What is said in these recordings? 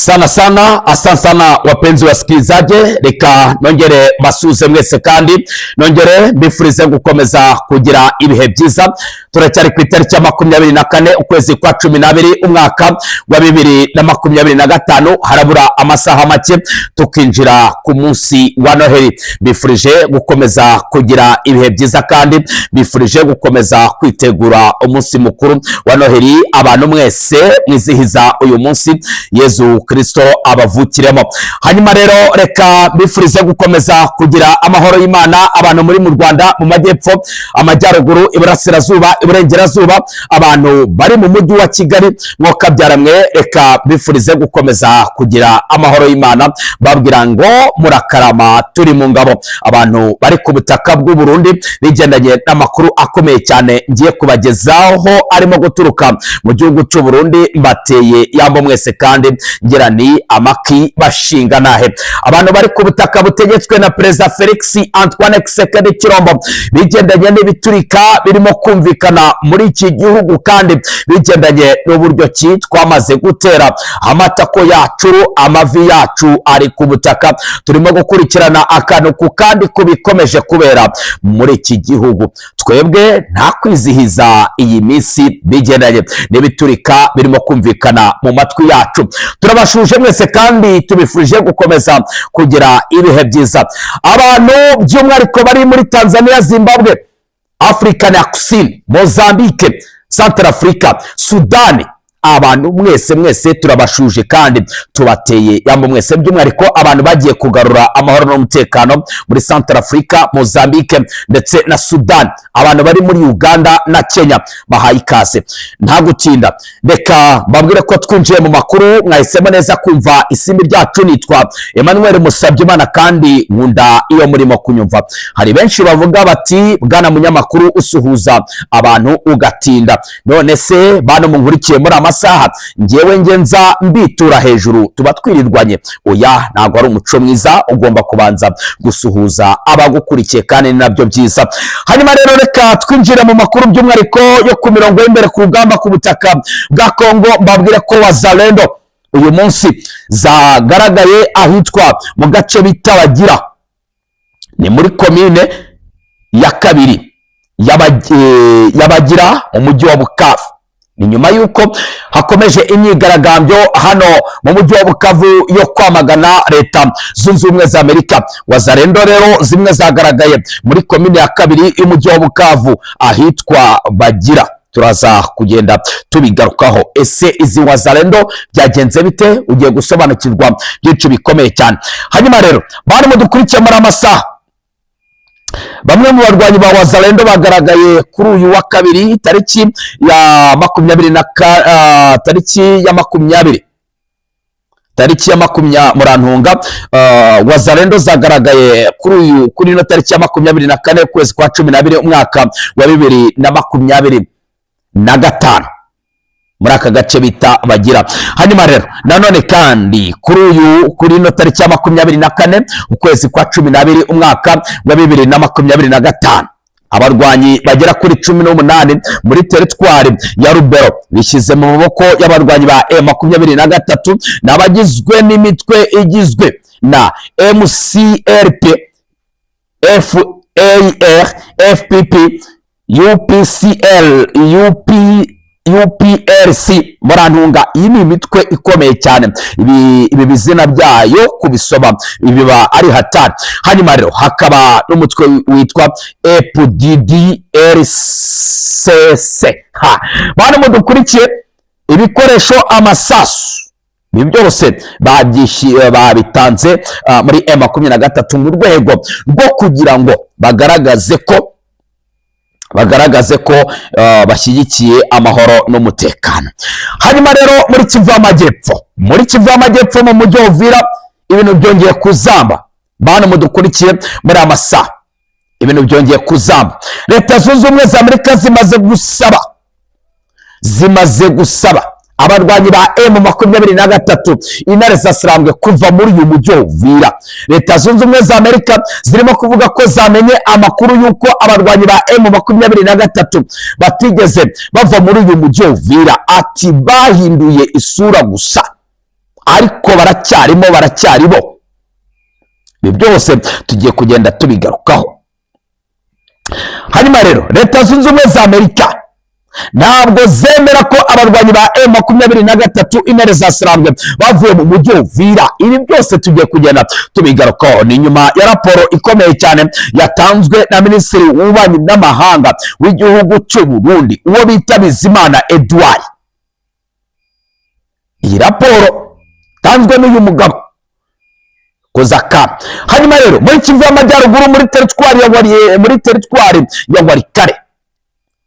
Asante sana wapenzi wasikilizaji, reka nongere basuze mwese kandi nongere mbifurize gukomeza kugira ibihe byiza. Turacyari ku itariki ya 24 ukwezi kwa 12 umwaka wa 2025, harabura amasaha make tukinjira ku munsi wa Noheli. Bifurije gukomeza kugira ibihe byiza kandi bifurije gukomeza kwitegura umunsi mukuru wa Noheli. Abantu mwese mwizihiza uyu munsi Yezu Kristo abavukiremo. Hanyuma rero reka bifurize gukomeza kugira amahoro y'Imana abantu muri mu Rwanda, mu majyepfo, amajyaruguru, iburasirazuba, iburengerazuba, abantu bari mu mujyi wa Kigali mwokabyaramwe, reka bifurize gukomeza kugira amahoro y'Imana, babwira ngo murakarama turi mu ngabo. Abantu bari ku butaka bw'u Burundi bigendanye n'amakuru akomeye cyane ngiye kubagezaho arimo guturuka mu gihugu cy'u Burundi, mbateye yambo mwese kandi ngira ni amaki bashinga nahe. Abantu bari ku butaka butegetswe na Perezida Felix Antoine Tshisekedi Tshilombo bigendanye n'ibiturika birimo kumvikana muri iki gihugu kandi bigendanye n'uburyo ki twamaze gutera amatako yacu, amavi yacu ari ku butaka. Turimo gukurikirana akantu ku kandi kubikomeje kubera muri iki gihugu. Twebwe nta kwizihiza iyi minsi bigendanye n'ibiturika birimo kumvikana mu matwi yacu. Turabashuje mwese kandi tubifurije gukomeza kugira ibihe byiza. Abantu by'umwihariko bari muri Tanzania, Zimbabwe, Afrika ya Kusini, Mozambique, Central Africa, Sudani, abantu mwese turabashuje kandi tubateye yambo mwese. By'umwihariko abantu bagiye kugarura amahoro n'umutekano muri Central Africa, Mozambique ndetse na Sudan, abantu bari muri Uganda na Kenya, bahaye ikaze. Nta gutinda reka mbabwire ko twinjiye mu makuru. Mwahisemo neza kumva isimbi ryacu. Nitwa Emmanuel Musabyimana kandi nkunda iyo murimo kunyumva. Hari benshi bavuga bati bwana munyamakuru usuhuza abantu ugatinda, none se bano munkurikiye muri amasaha ngewe ngenza mbitura hejuru tuba twirirwanye? Oya, ntabwo ari umuco mwiza, ugomba kubanza gusuhuza abagukurikiye kandi nabyo byiza. Hanyuma rero reka twinjire mu makuru by'umwihariko yo ku mirongo y'imbere ku rugamba ku butaka bwa Kongo. Mbabwire ko Wazalendo uyu munsi zagaragaye ahitwa mu gace bita Bagira, ni muri komine ya kabiri y'Abagira mu mujyi wa Bukavu. Ni nyuma yuko hakomeje imyigaragambyo hano mu mujyi wa Bukavu yo kwamagana leta zunze ubumwe za Amerika. Wazalendo rero zimwe zagaragaye muri komine ya kabiri y'umujyi wa Bukavu ahitwa Bagira. Turaza kugenda tubigarukaho. Ese izi Wazalendo byagenze bite? Ugiye gusobanukirwa byinshi bikomeye cyane. Hanyuma rero bari mudukurikiye muri amasaha, bamwe mu barwanyi ba Wazalendo bagaragaye kuri uyu wa kabiri tariki ya 20 Murantunga. Wazalendo zagaragaye kuri ino tariki ya 24 ukwezi kwa 12 umwaka wa 2025 muri aka gace bita Bagira. Hanyuma rero nanone kandi kuri ino tariki ya 24 ukwezi kwa 12 umwaka wa 2025 abarwanyi bagera kuri 18 muri teritwari ya Rubero bishyize mu maboko y'abarwanyi ba M23 n'abagizwe n'imitwe igizwe na MCRP, FAR, FPP, UPCL, UPRC, Murantunga. Iyi ni imitwe ikomeye cyane, ibi bizina byayo kubisoma biba ari hatari. Hanyuma rero hakaba n'umutwe witwa FDDRCC. Bano mudukurikiye, ibikoresho, amasasu, ibi byose babitanze muri M23 mu rwego rwo kugira ngo bagaragaze ko bashyigikiye amahoro n'umutekano. Hanyuma rero muri Kivu y'Amajyepfo mu mujyi wa Uvira ibintu byongeye kuzamba. Bano mudukurikiye muri amasaha ibintu byongeye kuzamba. Leta zunze ubumwe za Amerika zimaze gusaba abarwanyi ba M23 intare zasirambwe kuva muri uyu mujyi wa Uvira. Leta zunze ubumwe za Amerika zirimo kuvuga ko zamenye amakuru yuko abarwanyi ba M23 batigeze bava muri uyu mujyi wa Uvira, ati bahinduye isura gusa. ariko baracyaribo. Ibi byose tugiye kugenda tubigarukaho. Hanyuma rero Leta Zunze Ubumwe za Amerika ntabwo zemera ko abarwanyi ba M23 intare zasarambwe bavuye mu mujyi wa Uvira. Ibi byose tugiye kugenda tubigarukaho. Ni nyuma ya raporo ikomeye cyane yatanzwe na Minisitiri w'Ububanyi n'Amahanga w'igihugu cy'u Burundi, uwo bita Bizimana Edouard. Iyi raporo tanzwe n'uyu mugabo Kozaka. Hanyuma rero muri Kivu y'Amajyaruguru muri teritwari ya Warikare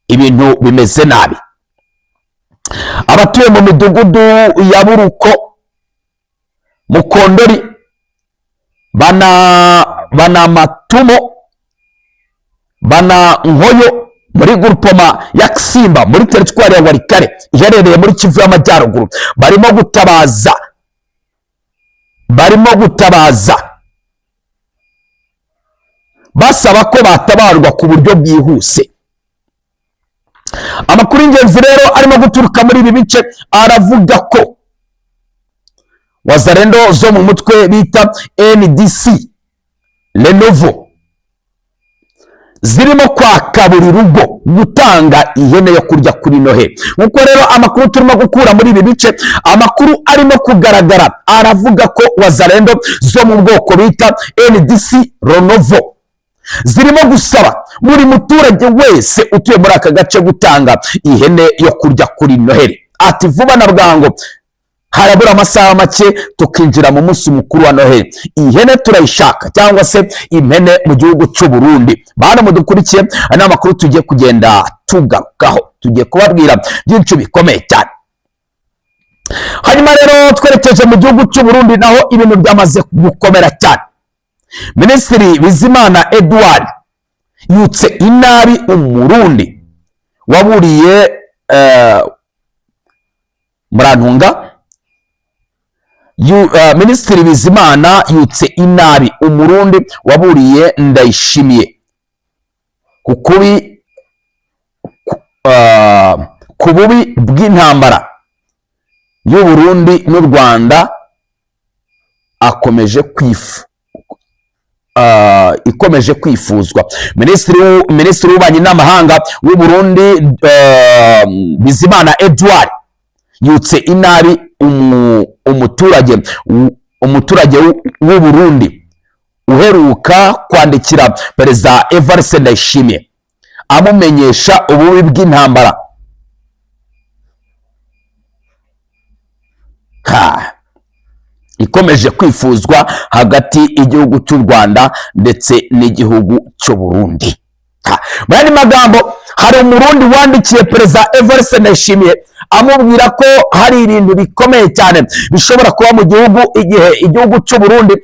ibintu bimeze nabi. Abatuye mu midugudu ya Buruko, Mukondori, bana Matumo, bana Nkoyo muri groupement ya Kisimba muri teritwari ya Warikare iherereye muri Kivu y'Amajyaruguru barimo gutabaza basaba ko batabarwa ku buryo bwihuse. Amakuru y'ingenzi rero arimo guturuka muri ibi bice aravuga ko Wazalendo zo mu mutwe bita NDC Lenovo zirimo kwaka buri rugo gutanga ihene yo kurya kuri Noheli. Nuko rero amakuru turimo gukura muri ibi bice, amakuru arimo kugaragara aravuga ko Wazalendo zo mu bwoko bita NDC Lenovo zirimo gusaba buri muturage wese utuye muri aka gace gutanga ihene yo kurya kuri Noheli. Ati vuba na bwango harabura amasaha make tukinjira mu munsi mukuru wa Noheli. Ihene turayishaka, cyangwa se impene mu gihugu cy'u Burundi. Bana mudukurikiye, ana makuru tugiye kugenda tugarukaho, tugiye kubabwira byinshi bikomeye cyane. Hanyuma rero twerekeje mu gihugu cy'u Burundi, naho ibintu byamaze gukomera cyane. Minisitiri Bizimana Edouard yutse inabi Umurundi waburiye Murantunga. Minisitiri Bizimana yutse inabi Umurundi waburiye Ndayishimiye ku bubi bw'intambara y'u Burundi n'u Rwanda ikomeje kwifuzwa. Minisitiri w'Ububanyi n'Amahanga w'u Burundi Bizimana Edouard yutse inabi umuturage w'u Burundi uheruka kwandikira Perezida Evariste Ndayishimiye amumenyesha ububi bw'intambara ikomeje kwifuzwa hagati y'igihugu cy'u Rwanda ndetse n'igihugu cy'u Burundi. Mu yandi magambo, hari Umurundi wandikiye Perezida Evariste Ndayishimiye amubwira ko hari ibintu bikomeye cyane bishobora kuba mu gihugu igihe igihugu cy'u Burundi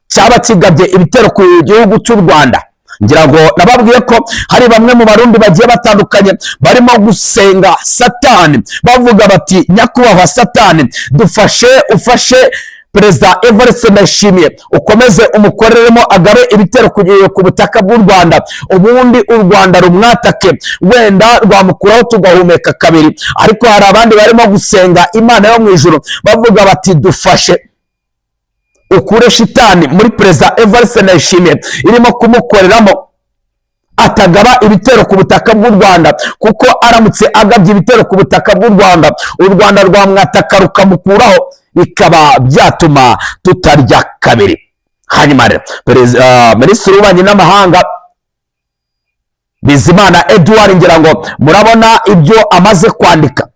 cyaba kigabye ibitero ku gihugu cy'u Rwanda. Ngira ngo nababwiye ko hari bamwe mu Barundi bagiye batandukanye barimo gusenga Satani, bavuga bati nyakubahwa Satani ufashe Perezida Evariste Ndayishimiye ukomeze umukoreremo agabe ibitero ku butaka bw'u Rwanda, ubundi u Rwanda rumwatake, wenda rwamukuraho tugahumeka kabiri. Ariko hari abandi barimo gusenga Imana yo mu ijuru bavuga bati dufashe ukure shitani muri Perezida Evariste Ndayishimiye irimo kumukoreramo atagaba ibitero ku butaka bw'u Rwanda, kuko aramutse agabye ibitero ku butaka bw'u Rwanda, u Rwanda rwamwataka rukamukuraho, bikaba byatuma tutarya kabiri. Hanyuma rero Minisitiri w'Ububanyi n'Amahanga Bizimana Edouard, ngira ngo murabona ibyo amaze kwandika.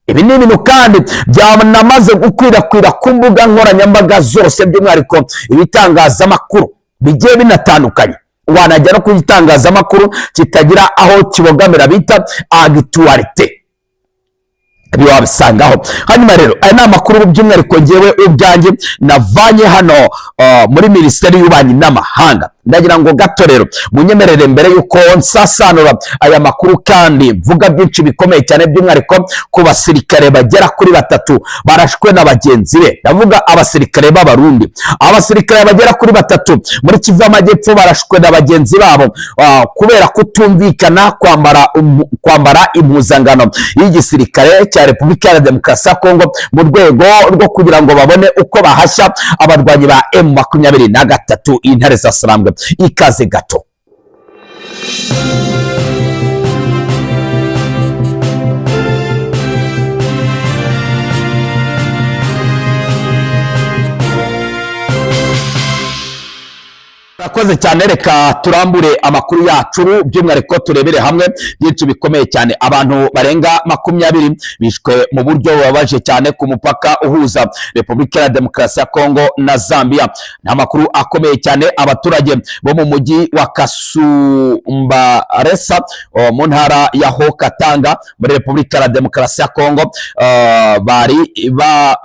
Ibi ni ibintu kandi byanamaze gukwirakwira ku mbuga nkoranyambaga zose, by'umwihariko ibitangazamakuru bigiye binatandukanye. Wanajya no ku gitangazamakuru kitagira aho kibogamira bita agitualite, ibyo wabisangaho. Hanyuma rero aya ni amakuru by'umwihariko ngewe ubwanjye navanye hano muri Minisiteri y'Ububanyi n'Amahanga. ndagira ngo gato rero munyemerere mbere yuko nsasanura aya makuru kandi mvuga byinshi bikomeye cyane by'umwihariko ku basirikare bagera kuri 3 barashwe na bagenzi be. Ndavuga abasirikare b'abarundi, abasirikare bagera kuri 3 muri Kivu y'Amajyepfo barashwe na bagenzi babo kubera kutumvikana kwambara impuzangano y'igisirikare cya Repubulika ya Demokarasi ya Kongo mu rwego rwo kugira ngo babone uko bahashya abarwanyi ba M23 intare za Sarambwe. Ikaze gato. Murakoze cyane, reka turambure amakuru yacu by'umwihariko turebere hamwe byinshi bikomeye cyane. Abantu barenga 20 bishwe mu buryo bubabaje cyane ku mupaka uhuza Repubulika ya Demokarasi ya Kongo na Zambia. Nta makuru akomeye cyane. Abaturage bo mu mujyi wa Kasumbalesa mu ntara ya Haut-Katanga muri Repubulika ya Demokarasi ya Kongo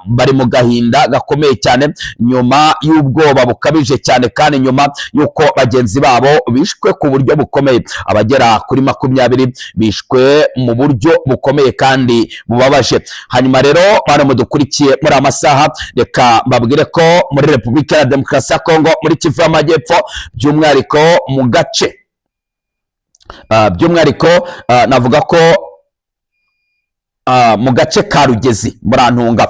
bari mu gahinda gakomeye cyane nyuma y'ubwoba bukabije cyane kandi nyuma yuko bagenzi babo bishwe ku buryo bukomeye. Abagera kuri 20 bishwe mu buryo bukomeye kandi bubabaje. Hanyuma rero bari mudukurikiye muri amasaha, reka mbabwire ko muri Repubulika ya Demokarasi ya Kongo muri Kivu y'Amajyepfo by'umwihariko mu gace navuga ko mu gace ka Rugezi murantunga,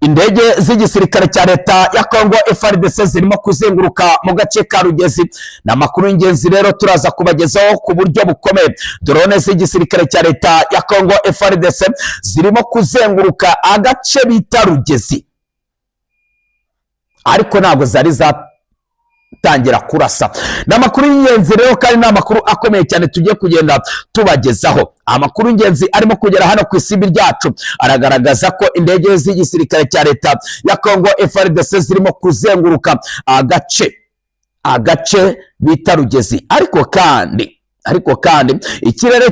indege z'igisirikare cya leta ya Kongo FARDC zirimo kuzenguruka mu gace ka Rugezi. Na makuru y'ingenzi rero turaza kubagezaho ku buryo bukomeye. Drone z'igisirikare cya leta ya Kongo FARDC zirimo kuzenguruka agace bita Rugezi, ariko ntabwo zari tangira kurasa. Na makuru y'ingenzi rero kandi na makuru akomeye cyane tugiye kugenda tubagezaho. Amakuru y'ingenzi arimo kugera hano ku isimbi ryacu aragaragaza ko indege z'igisirikare cya leta ya Kongo FARDC zirimo kuzenguruka agace bita Rugezi. Ariko kandi ikirere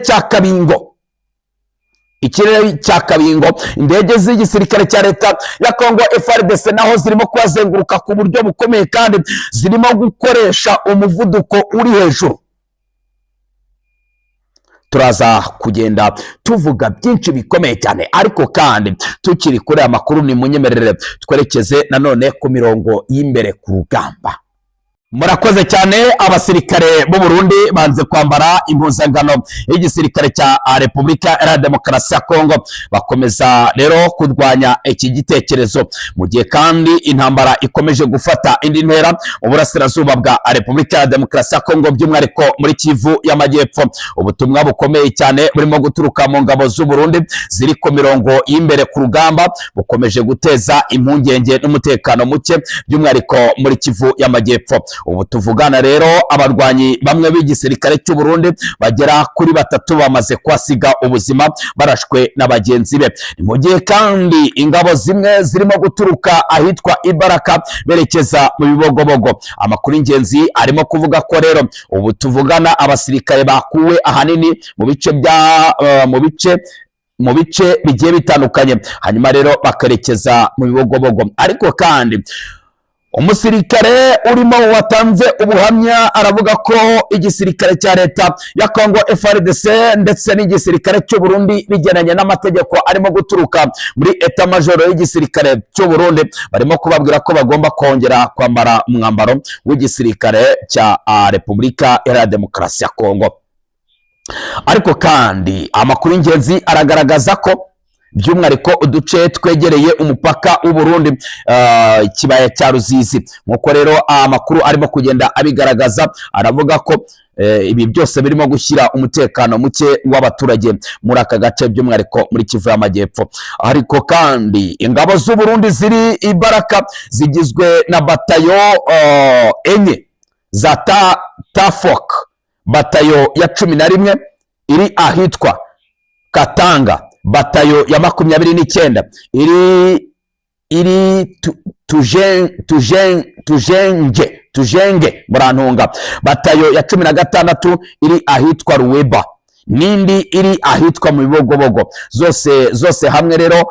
cya Kabingo indege z'igisirikare cya leta ya Kongo FARDC naho zirimo kuzenguruka ku buryo bukomeye kandi zirimo gukoresha umuvuduko uri hejuru. Turaza kugenda tuvuga byinshi bikomeye cyane, ariko kandi tukiri kuri amakuru ni munyemerere twerekeze nanone ku mirongo y'imbere ku rugamba. Murakoze cyane. Abasirikare b'u Burundi banze kwambara impuzangano y'igisirikare cya Repubulika ya Demokarasi ya Kongo, bakomeza rero kurwanya iki gitekerezo mu gihe kandi intambara ikomeje gufata indi ntera mu burasirazuba bwa Repubulika ya Demokarasi ya Kongo by'umwihariko muri Kivu y'Amajyepfo. Ubutumwa bukomeye cyane burimo guturuka mu ngabo z'u Burundi ziri ku mirongo y'imbere ku rugamba bukomeje guteza impungenge n'umutekano muke by'umwihariko muri Kivu y'Amajyepfo. Ubu tuvugana rero abarwanyi bamwe b'igisirikare cy'u Burundi bagera kuri 3 bamaze kwasiga ubuzima barashwe na bagenzi be. Mu gihe kandi ingabo zimwe zirimo guturuka ahitwa Ibaraka berekeza mu Bibogobogo. Amakuru y'ingenzi arimo kuvuga ko rero ubu tuvugana abasirikare bakuwe ahanini mu bice bigiye bitandukanye, hanyuma rero bakarekeza mu Bibogobogo. Ariko kandi umusirikare urimo watanze ubuhamya aravuga ko igisirikare cya leta ya Kongo FARDC ndetse n'igisirikare cy'u Burundi bigenanye n'amategeko arimo guturuka muri Etat Major y'igisirikare cy'u Burundi barimo kubabwira ko bagomba kongera kwambara umwambaro w'igisirikare cya Repubulika ya Demokarasi ya Kongo. Ariko kandi amakuru y'ingenzi aragaragaza ko by'umwihariko uduce twegereye umupaka w'u Burundi kibaya cya Ruzizi, nkuko rero amakuru arimo kugenda abigaragaza aravuga ko ibi byose birimo gushyira umutekano muke w'abaturage muri aka gace by'umwihariko muri Kivu y'Amajyepfo. Ariko kandi ingabo z'u Burundi ziri Ibaraka zigizwe na batayo enye za Tafok, batayo ya 11 iri ahitwa Katanga, batayo ya 29 iri tujenge murantunga, batayo ya 16 iri ahitwa Ruweba, nindi iri ahitwa mu Bibogobogo. Zose hamwe rero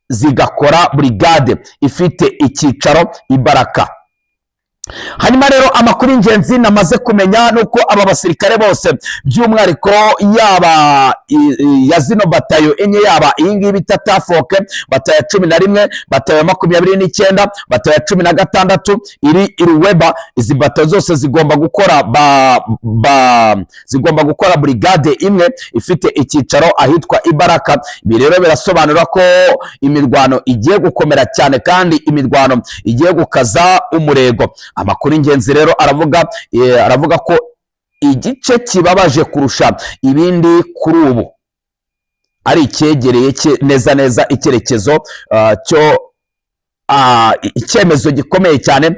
zigakora brigade ifite icyicaro Ibaraka. Hanyuma rero amakuru y'ingenzi namaze kumenya nuko aba basirikare bose by'umwihariko yaba ya zino batayo enye, yaba iyi ngiyi bita Tafoke, batayo ya 11, batayo ya 29, batayo ya 16 iri Iruweba. Izi batayo zose zigomba gukora brigade imwe ifite icyicaro ahitwa Ibaraka. Ibi rero birasobanura ko imirwano igiye gukomera cyane kandi imirwano igiye gukaza umurego. Amakuru ingenzi rero aravuga ko igice kibabaje kurusha ibindi kuri ubu ari icyegereye neza icyerekezo cyo icyemezo gikomeye cyane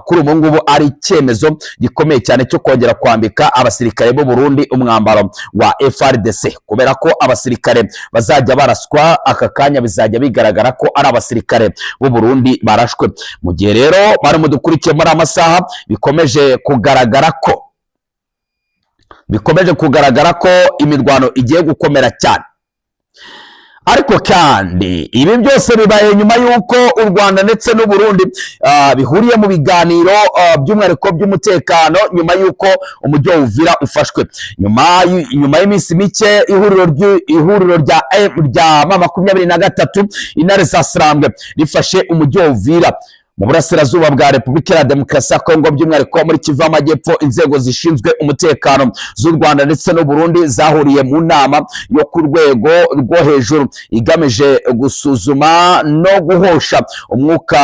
kuri ubu ngubu, ari icyemezo gikomeye cyane cyo kongera kwambika abasirikare b'u Burundi umwambaro wa FARDC, kubera ko abasirikare bazajya baraswa aka kanya bizajya bigaragara ko ari abasirikare b'u Burundi barashwe. Mu gihe rero bari mudukurikiye muri amasaha bikomeje kugaragara ko imirwano igiye gukomera cyane. Ariko kandi ibi byose bibaye nyuma y'uko u Rwanda ndetse n'u Burundi bihuriye mu biganiro by'umwihariko by'umutekano, nyuma y'uko umujyi wa Uvira ufashwe. Nyuma y'iminsi mike ihuriro rya M23 intare za Sarambwe rifashe umujyi wa Uvira mu burasirazuba bwa Repubulika ya Demokarasi ya Kongo, by'umwihariko muri Kivu y'Amajyepfo. Inzego zishinzwe umutekano z'u Rwanda ndetse n'u Burundi zahuriye mu nama yo ku rwego rwo hejuru igamije gusuzuma no guhosha umwuka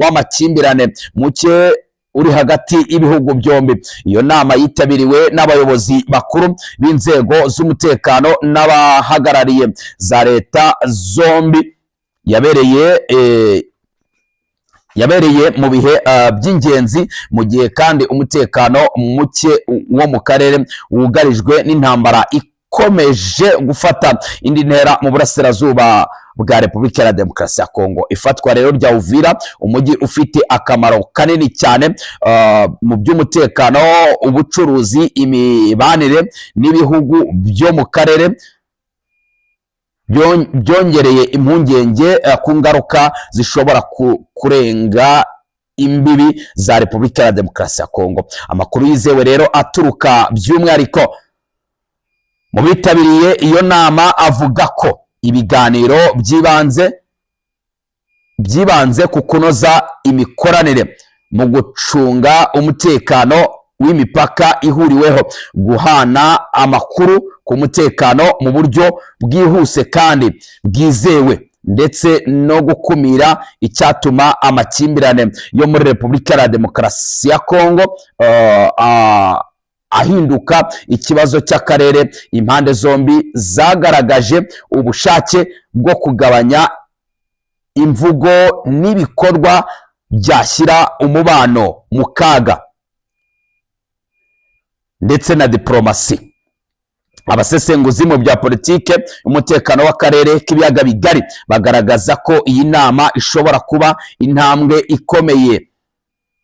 w'amakimbirane muke uri hagati y'ibihugu byombi. Iyo nama yitabiriwe n'abayobozi bakuru b'inzego z'umutekano n'abahagarariye za leta zombi, yabereye mu bihe by'ingenzi, mu gihe kandi umutekano muke wo mu karere wugarijwe n'intambara ikomeje gufata indi ntera mu burasirazuba bwa Repubulika ya Demokarasi ya Kongo. Ifatwa rero rya Uvira, umujyi ufite akamaro kanini cyane mu by'umutekano, ubucuruzi, imibanire n'ibihugu byo mu karere, byongereye impungenge ku ngaruka zishobora kurenga imbibi za Repubulika ya Demokarasi ya Kongo. Amakuru yizewe rero aturuka by'umwihariko mu bitabiriye iyo nama avuga ko ibiganiro byibanze ku kunoza imikoranire mu gucunga umutekano w'imipaka ihuriweho, guhana amakuru ku mutekano mu buryo bwihuse kandi bwizewe, ndetse no gukumira icyatuma amakimbirane yo muri Repubulika ya Demokarasi ya Kongo ahinduka ikibazo cy'akarere. Impande zombi zagaragaje ubushake bwo kugabanya imvugo n'ibikorwa byashyira umubano mu kaga ndetse na diplomasi. Abasesenguzi mu bya politike umutekano w'akarere k'ibiyaga bigari bagaragaza ko iyi nama ishobora kuba intambwe ikomeye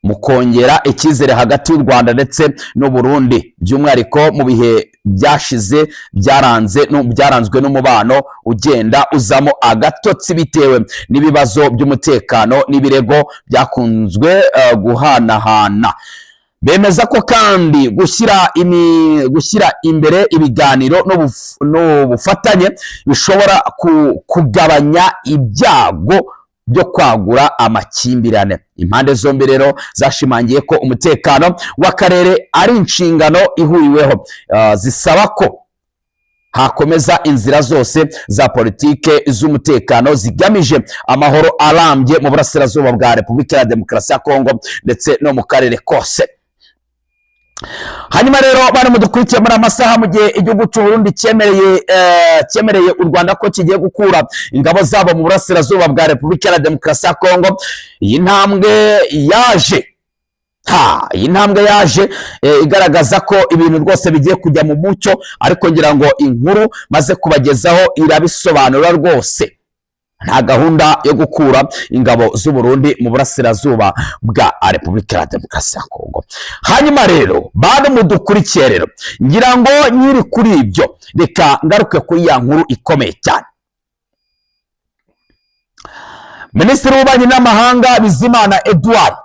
mu kongera icyizere hagati y'u Rwanda ndetse n'u Burundi, by'umwihariko mu bihe byashize byaranzwe n'umubano ugenda uzamo agatotsi bitewe n'ibibazo by'umutekano n'ibirego byakunzwe guhanahana. Bemeza ko kandi gushyira imbere ibiganiro n'ubufatanye bishobora kugabanya ibyago byo kwagura amakimbirane. Impande zombi rero zashimangiye ko umutekano w'akarere ari inshingano ihuriweho, zisaba ko hakomeza inzira zose za politike z'umutekano zigamije amahoro arambye mu burasirazuba bwa Repubulika ya Demokarasi ya Kongo ndetse no mu karere kose. Hanyuma rero bari mudukurikiye muri amasaha, mu gihe igihugu cy'u Burundi cyemereye u Rwanda ko kigiye gukura ingabo zabo mu burasirazuba bwa Repubulika ya Demokarasi ya Kongo. Iyi ntambwe yaje igaragaza ko ibintu rwose bigiye kujya mu mucyo, ariko ngira ngo inkuru maze kubagezaho irabisobanura rwose. Nta gahunda yo gukura ingabo z'u Burundi mu burasirazuba bwa Repubulika ya Demokarasi ya Kongo. Hanyuma rero bari mudukurikiye rero, ngira ngo nyiri kuri ibyo reka ngaruke kuri ya nkuru ikomeye cyane. Minisitiri w'Ububanyi n'Amahanga Bizimana Edouard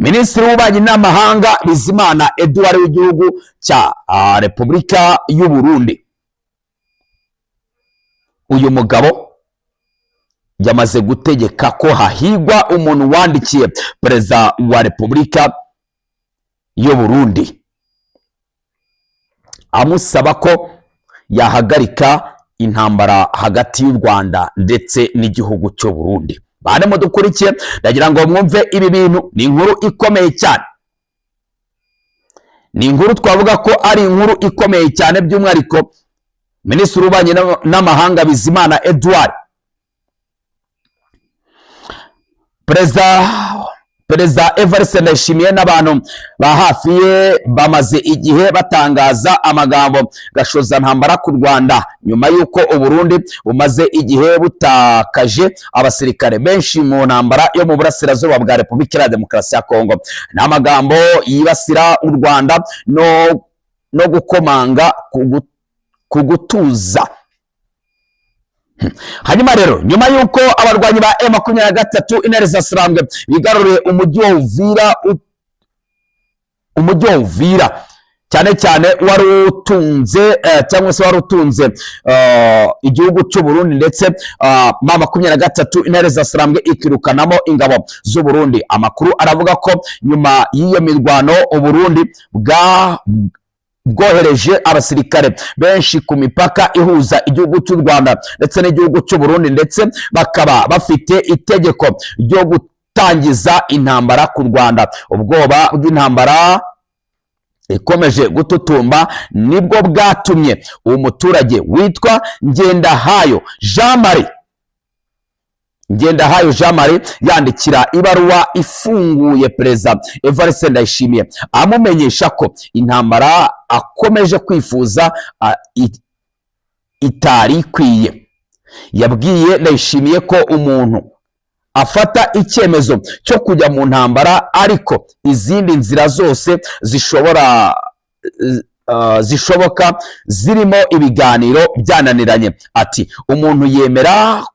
Minisitiri w'Ububanyi n'Amahanga Bizimana Edouard w'igihugu cya Repubulika y'u Burundi, uyu mugabo yamaze gutegeka ko hahigwa umuntu wandikiye perezida wa Repubulika y'u Burundi amusaba ko yahagarika intambara hagati y'u Rwanda ndetse n'igihugu cy'u Burundi. Bane mudukurikiye, ndagira ngo mwumve ibi bintu, ni inkuru ikomeye cyane, ni inkuru twavuga ko ari inkuru ikomeye cyane, by'umwihariko Minisitiri w'Ububanyi n'Amahanga Bizimana Edouard, Perezida Evariste Ndayishimiye n'abantu ba hafi ye bamaze igihe batangaza amagambo gashoza ntambara ku Rwanda nyuma y'uko u Burundi bumaze igihe butakaje abasirikare benshi mu ntambara yo mu burasirazuba bwa Repubulika ya Demokarasi ya Kongo. Ni amagambo yibasira u Rwanda no gukomanga ku gutuza. Hanyuma rero, nyuma y'uko abarwanyi ba M23 intare zasirambwe bigaruriye umujyi wa Uvira cyane cyane wari utunze cyangwa se wari utunze igihugu cy'u Burundi, ndetse M23 intare zasirambwe ikirukanamo ingabo z'u Burundi. Amakuru aravuga ko nyuma y'iyo mirwano u Burundi bwohereje abasirikare benshi ku mipaka ihuza igihugu cy'u Rwanda ndetse n'igihugu cy'u Burundi, ndetse bakaba bafite itegeko ryo gutangiza intambara ku Rwanda. Ubwoba bw'intambara ikomeje gututumba nibwo bwatumye uwo muturage witwa Ngendahayo Jean Marie yandikira ibaruwa ifunguye Perezida Evariste Ndayishimiye amumenyesha ko intambara akomeje kwifuza itari ikwiye. Yabwiye Ndayishimiye ko umuntu afata icyemezo cyo kujya mu ntambara ariko izindi nzira zose zishoboka zirimo ibiganiro byananiranye. Ati umuntu yemera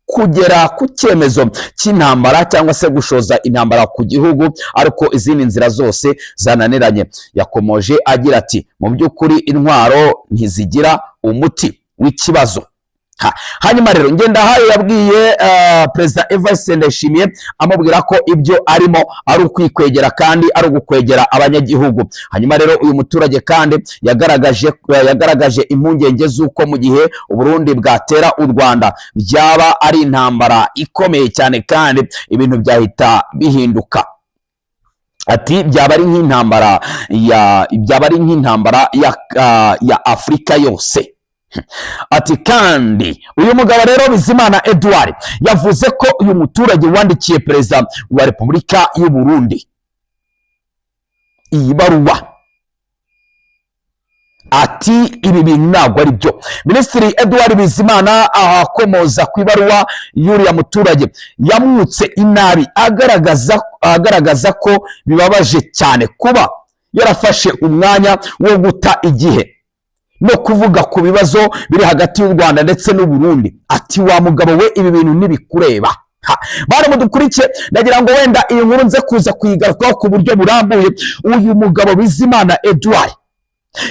kugera ku cyemezo cy'intambara cyangwa se gushoza intambara ku gihugu ariko izindi nzira zose zananiranye. Yakomoje agira ati mu by'ukuri intwaro ntizigira umuti w'ikibazo. Hanyuma rero Ngendahayo yabwiye Perezida Evariste Ndayishimiye amubwira ko ibyo arimo ari ukwikwegera kandi ari ugukwegera abanyagihugu. Hanyuma rero uyu muturage kandi yagaragaje impungenge z'uko mu gihe u Burundi bwatera u Rwanda byaba ari intambara ikomeye cyane kandi ibintu byahita bihinduka. Ati byaba ari nk'intambara ya Afurika yose. Ati kandi uyu mugabo rero Bizimana Edouard yavuze ko uyu muturage wandikiye Perezida wa Repubulika y'u Burundi iyi baruwa, ati ibi bintu ntabwo ari byo. Minisitiri Edouard Bizimana akomoza ku ibaruwa y'uriya muturage yamwutse inabi agaragaza ko bibabaje cyane kuba yarafashe umwanya wo guta igihe no kuvuga ku bibazo biri hagati y'u Rwanda ndetse n'u Burundi. Ati wa mugabo we ibi bintu ntibikureba. Bari mudukurikiye, ndagira ngo wenda iyi nkuru nze kuza kuyigarukaho ku buryo burambuye. Uyu mugabo Bizimana Edouard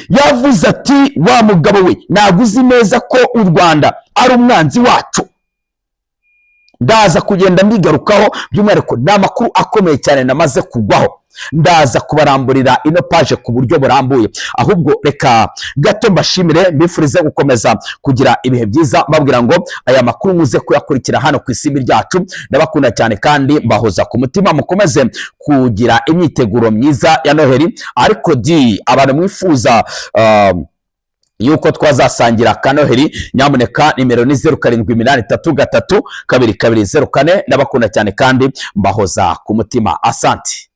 yavuze ati wa mugabo we ntabwo uzi neza ko u Rwanda ari umwanzi wacu. Ndaza kugenda mbigarukaho by'umwihariko n'amakuru akomeye cyane namaze kugwaho, ndaza kubaramburira ino page ku buryo burambuye. Ahubwo reka gato mbashimire, mbifurize gukomeza kugira ibihe byiza, babwira ngo aya makuru muze kuyakurikira hano ku isimbi ryacu. Ndabakunda cyane kandi mbahoza ku mutima, mukomeze kugira imyiteguro myiza ya Noheli. Ariko abantu mwifuza yuko twazasangira kanoheri, nyamuneka nimero ni 0783322204. Ndabakunda cyane kandi mbahoza ku mutima. Asante.